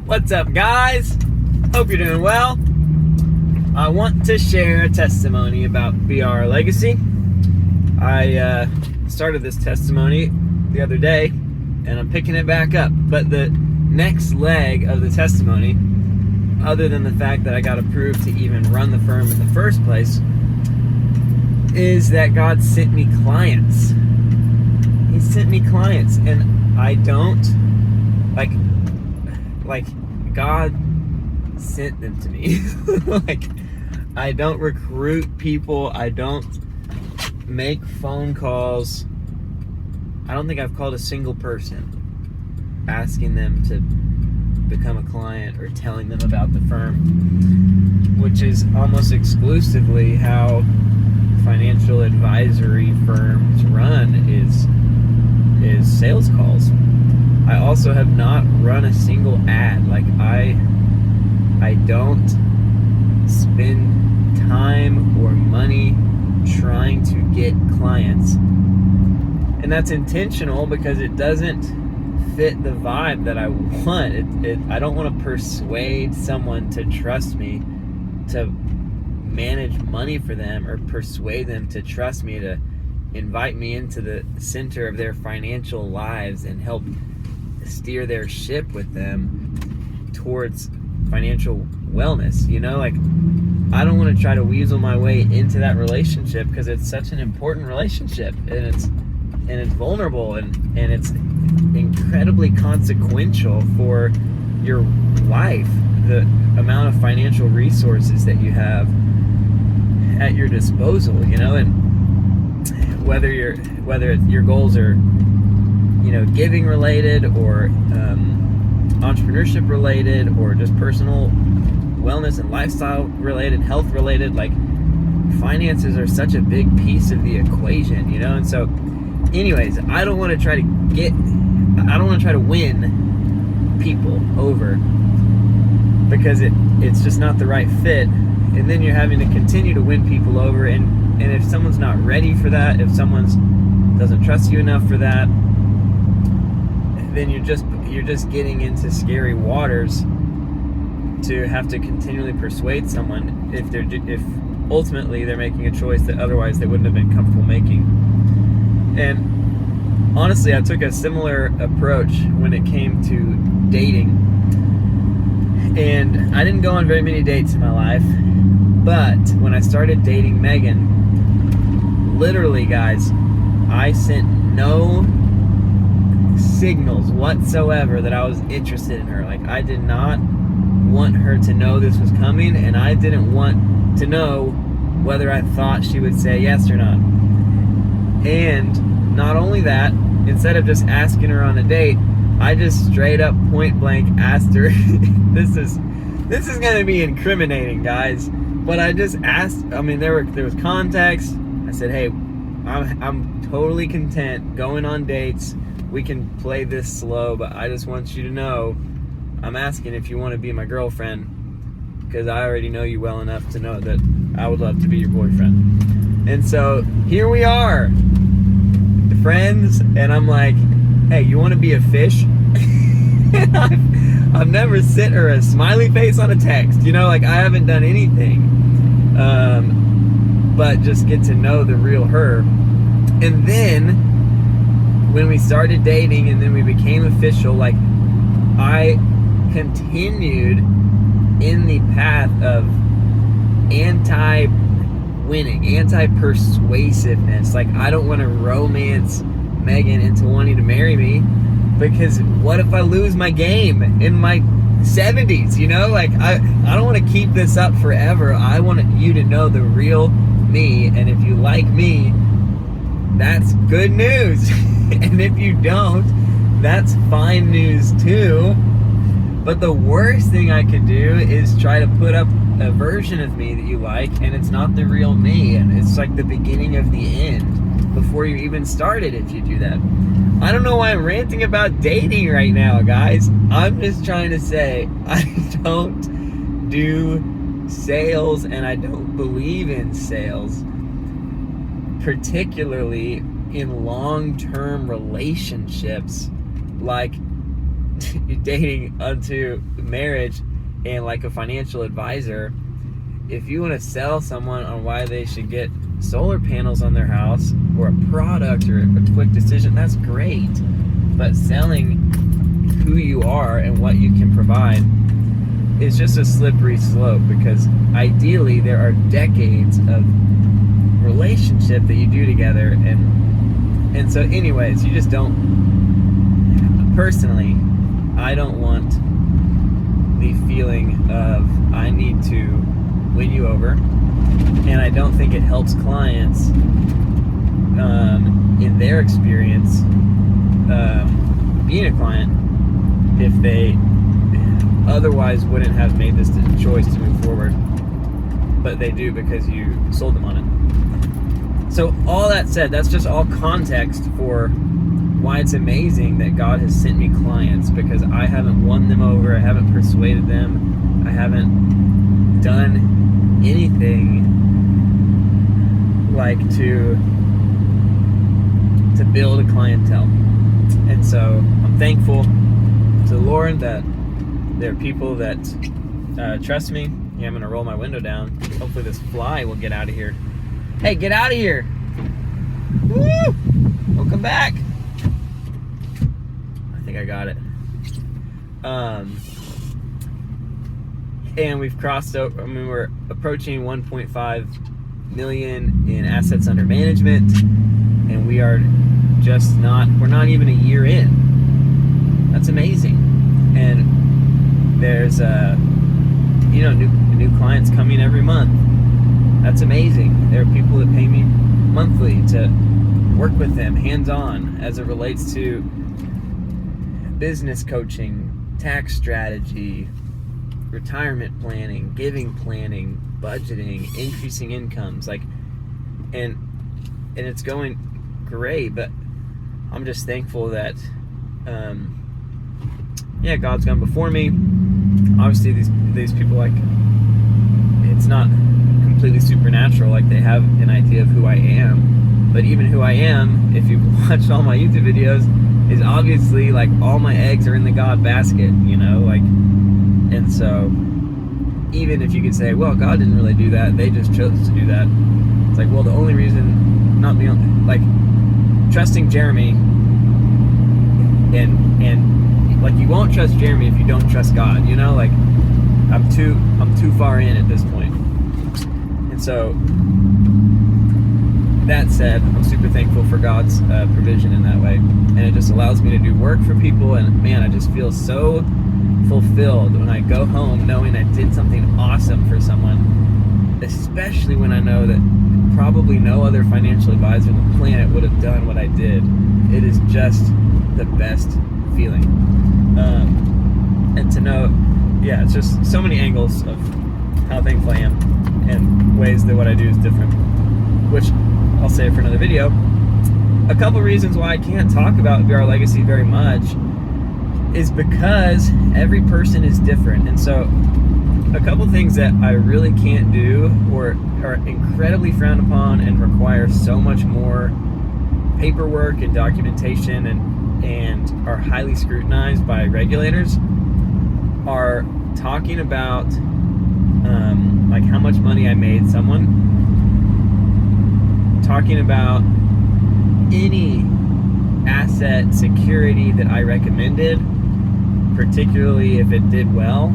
What's up, guys? Hope you're doing well. I want to share a testimony about BR Legacy. I started this testimony the other day, and I'm picking it back up. But the next leg of the testimony, other than the fact that I got approved to even run the firm in the first place, is that God sent me clients. He sent me clients, and I don't like God sent them to me. I don't recruit people. I don't make phone calls. I don't think I've called a single person asking them to become a client or telling them about the firm, which is almost exclusively how financial advisory firms run is sales calls. I also have not run a single ad. I don't spend time or money trying to get clients. And that's intentional because it doesn't fit the vibe that I want. I don't want to persuade someone to trust me to manage money for them, or persuade them to trust me to invite me into the center of their financial lives and help steer their ship with them towards financial wellness. I don't want to try to weasel my way into that relationship, because it's such an important relationship, and it's vulnerable, and it's incredibly consequential for your life, the amount of financial resources that you have at your disposal, and whether your goals are giving related, or entrepreneurship related, or just personal wellness and lifestyle related, health related, finances are such a big piece of the equation, and so anyways, I don't want to try to win people over, because it's just not the right fit. And then you're having to continue to win people over, and if someone's not ready for that, if someone doesn't trust you enough for that, then you're just getting into scary waters to have to continually persuade someone if ultimately they're making a choice that otherwise they wouldn't have been comfortable making. And honestly, I took a similar approach when it came to dating. And I didn't go on very many dates in my life, but when I started dating Megan, literally, guys, I sent no signals whatsoever that I was interested in her. I did not want her to know this was coming, and I didn't want to know whether I thought she would say yes or not. And not only that, instead of just asking her on a date, I just straight up point blank asked her this is going to be incriminating, guys, but I just asked. There was context. I said, hey, I'm totally content going on dates. We can play this slow, but I just want you to know I'm asking if you want to be my girlfriend, because I already know you well enough to know that I would love to be your boyfriend. And so here we are, friends, and I'm like, hey, you want to be a fish? I've never sent her a smiley face on a text, I haven't done anything but just get to know the real her. And then when we started dating and then we became official, I continued in the path of anti-winning, anti-persuasiveness. I don't want to romance Megan into wanting to marry me, because what if I lose my game in my 70s? I don't want to keep this up forever. I want you to know the real me, and if you like me, that's good news. And if you don't, that's fine news too. But the worst thing I could do is try to put up a version of me that you like, and it's not the real me, and it's the beginning of the end before you even started if you do that. I don't know why I'm ranting about dating right now, guys. I'm just trying to say I don't do sales, and I don't believe in sales, particularly in long-term relationships. dating unto marriage and like a financial advisor, if you want to sell someone on why they should get solar panels on their house or a product or a quick decision, that's great. But selling who you are and what you can provide is just a slippery slope, because ideally there are decades of relationship that you do together, and so anyways, you just don't, personally, I don't want the feeling of I need to win you over, and I don't think it helps clients in their experience being a client if they otherwise wouldn't have made this choice to move forward, but they do because you sold them on it. So all that said, that's just all context for why it's amazing that God has sent me clients, because I haven't won them over, I haven't persuaded them, I haven't done anything like to build a clientele. And so I'm thankful to the Lord that there are people that trust me. Yeah, I'm gonna roll my window down. Hopefully this fly will get out of here. Hey, get out of here! Woo! Don't come back. I think I got it. And we've crossed over. I mean, we're approaching 1.5 million in assets under management, and we are just not. We're not even a year in. That's amazing. And there's new clients coming every month. That's amazing. There are people that pay me monthly to work with them hands-on as it relates to business coaching, tax strategy, retirement planning, giving planning, budgeting, increasing incomes, and it's going great. But I'm just thankful that God's gone before me. Obviously these people, it's not completely supernatural, they have an idea of who I am, but even who I am, if you've watched all my YouTube videos, is obviously all my eggs are in the God basket, and so even if you could say, well, God didn't really do that, they just chose to do that, it's well, the only reason, not the only, trusting Jeremy, and you won't trust Jeremy if you don't trust God, I'm too far in at this point. And so that said, I'm super thankful for God's provision in that way, and it just allows me to do work for people, and man, I just feel so fulfilled when I go home knowing I did something awesome for someone, especially when I know that probably no other financial advisor on the planet would have done what I did. It is just the best feeling. And to know, it's just so many angles of how thankful I am, and ways that what I do is different, which I'll save for another video. A couple reasons why I can't talk about BR Legacy very much is because every person is different. And so a couple things that I really can't do, or are incredibly frowned upon and require so much more paperwork and documentation and are highly scrutinized by regulators, are talking about how much money I made someone, talking about any asset security that I recommended, particularly if it did well.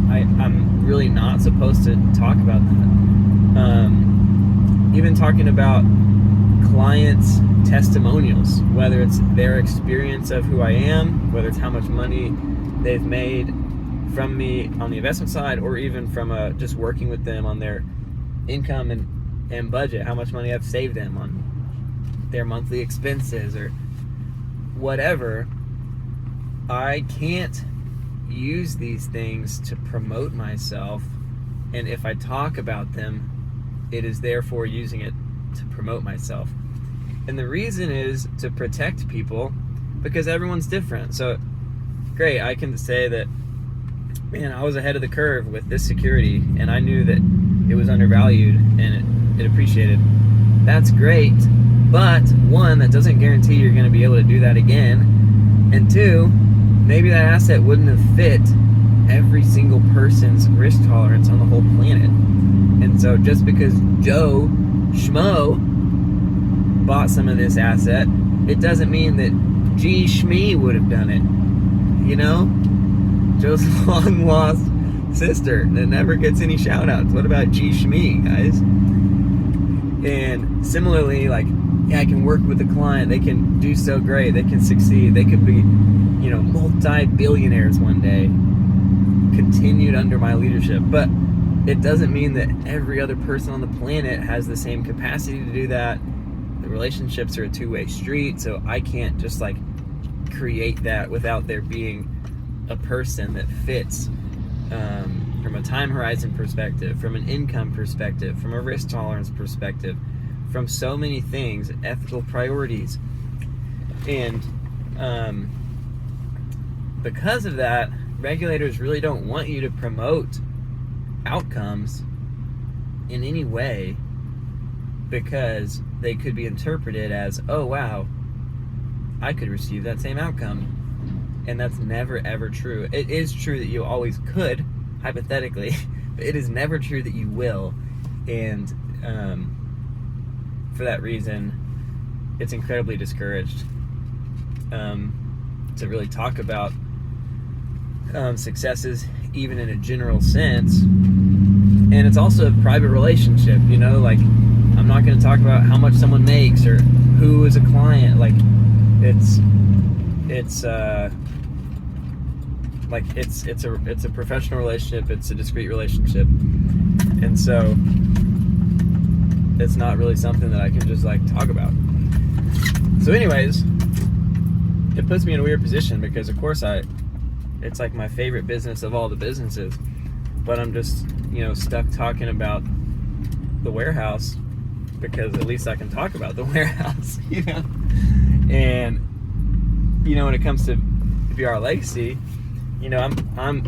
I'm really not supposed to talk about that. Even talking about clients' testimonials, whether it's their experience of who I am, whether it's how much money they've made from me on the investment side, or even from just working with them on their income and budget, how much money I've saved them on their monthly expenses or whatever. I can't use these things to promote myself, and if I talk about them, it is therefore using it to promote myself. And the reason is to protect people, because everyone's different. So great, I can say that, man, I was ahead of the curve with this security, and I knew that it was undervalued and it appreciated. That's great, but one, that doesn't guarantee you're going to be able to do that again, and two, maybe that asset wouldn't have fit every single person's risk tolerance on the whole planet. And so just because Joe Schmo bought some of this asset, it doesn't mean that G Schmee would have done it. You know? Joe's long lost sister that never gets any shout outs. What about G Schmee, guys? And similarly, like, yeah, I can work with a client, they can do so great, they can succeed, they could be, you know, multi-billionaires one day, continued under my leadership. But it doesn't mean that every other person on the planet has the same capacity to do that. The relationships are a two-way street, so I can't just like create that without there being a person that fits from a time horizon perspective, from an income perspective, from a risk tolerance perspective, from so many things, ethical priorities. And because of that, regulators really don't want you to promote outcomes in any way, because they could be interpreted as, oh wow, I could receive that same outcome. And that's never ever true. It is true that you always could, hypothetically, but it is never true that you will. And for that reason, it's incredibly discouraged to really talk about successes, even in a general sense. And it's also a private relationship, you know, like, I'm not going to talk about how much someone makes or who is a client. Like, it's a professional relationship, it's a discreet relationship, and so it's not really something that I can just like talk about. So anyways, it puts me in a weird position because of course it's like my favorite business of all the businesses, but I'm just, you know, stuck talking about the warehouse because at least I can talk about the warehouse, you know. And you know, when it comes to BR Legacy, you know, I'm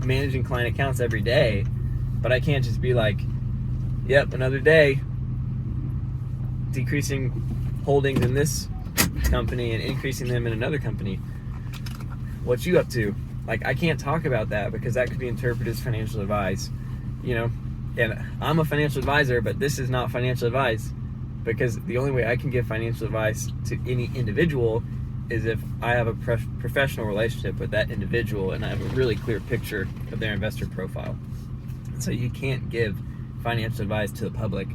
managing client accounts every day, but I can't just be like, yep, another day, decreasing holdings in this company and increasing them in another company. What you up to? Like, I can't talk about that because that could be interpreted as financial advice, you know. And I'm a financial advisor, but this is not financial advice, because the only way I can give financial advice to any individual is if I have a professional relationship with that individual and I have a really clear picture of their investor profile. So you can't give financial advice to the public.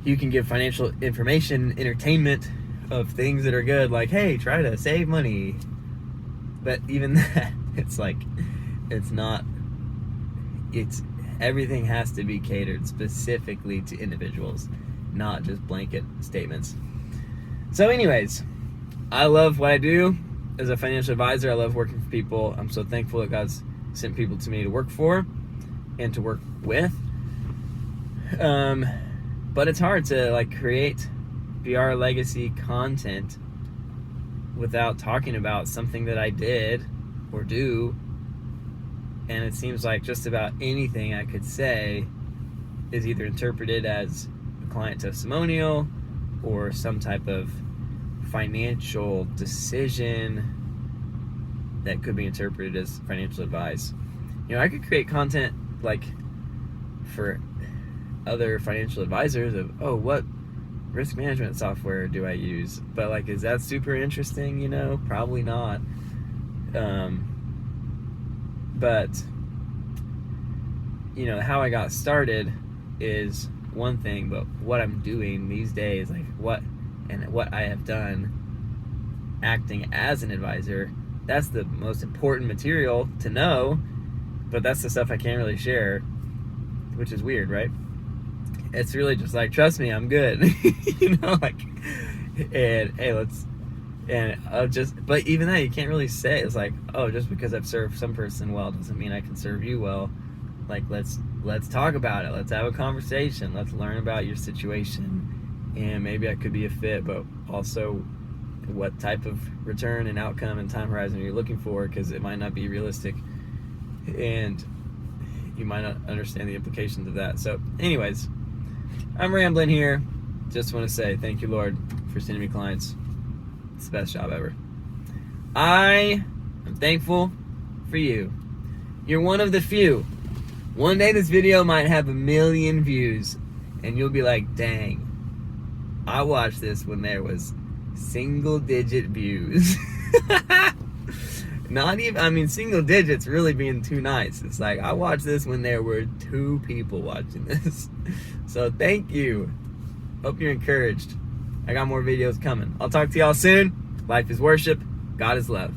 You can give financial information, entertainment of things that are good, like, hey, try to save money. But even that, it's like, everything has to be catered specifically to individuals, not just blanket statements. So anyways, I love what I do as a financial advisor. I love working for people. I'm so thankful that God's sent people to me to work for and to work with. But it's hard to like create BR Legacy content without talking about something that I did or do. And it seems like just about anything I could say is either interpreted as a client testimonial or some type of financial decision that could be interpreted as financial advice. You know, I could create content like for other financial advisors of, oh, what risk management software do I use? But like, is that super interesting? You know, probably not. But you know, how I got started is one thing, but what I'm doing these days, like what I have done acting as an advisor, that's the most important material to know, but that's the stuff I can't really share, which is weird, right? It's really just like, trust me, I'm good. You know, like, and hey, but even that, you can't really say. It's like, oh, just because I've served some person well doesn't mean I can serve you well. Like, let's talk about it. Let's have a conversation. Let's learn about your situation, and maybe I could be a fit, but also what type of return and outcome and time horizon you're looking for, because it might not be realistic, and you might not understand the implications of that. So anyways, I'm rambling here. Just want to say thank you, Lord, for sending me clients. It's the best job ever. I am thankful for you. You're one of the few. One day this video might have 1 million views, and you'll be like, dang, I watched this when there was single-digit views. Not even, I mean, single digits really being too nice. It's like, I watched this when there were 2 people watching this. So thank you. Hope you're encouraged. I got more videos coming. I'll talk to y'all soon. Life is worship. God is love.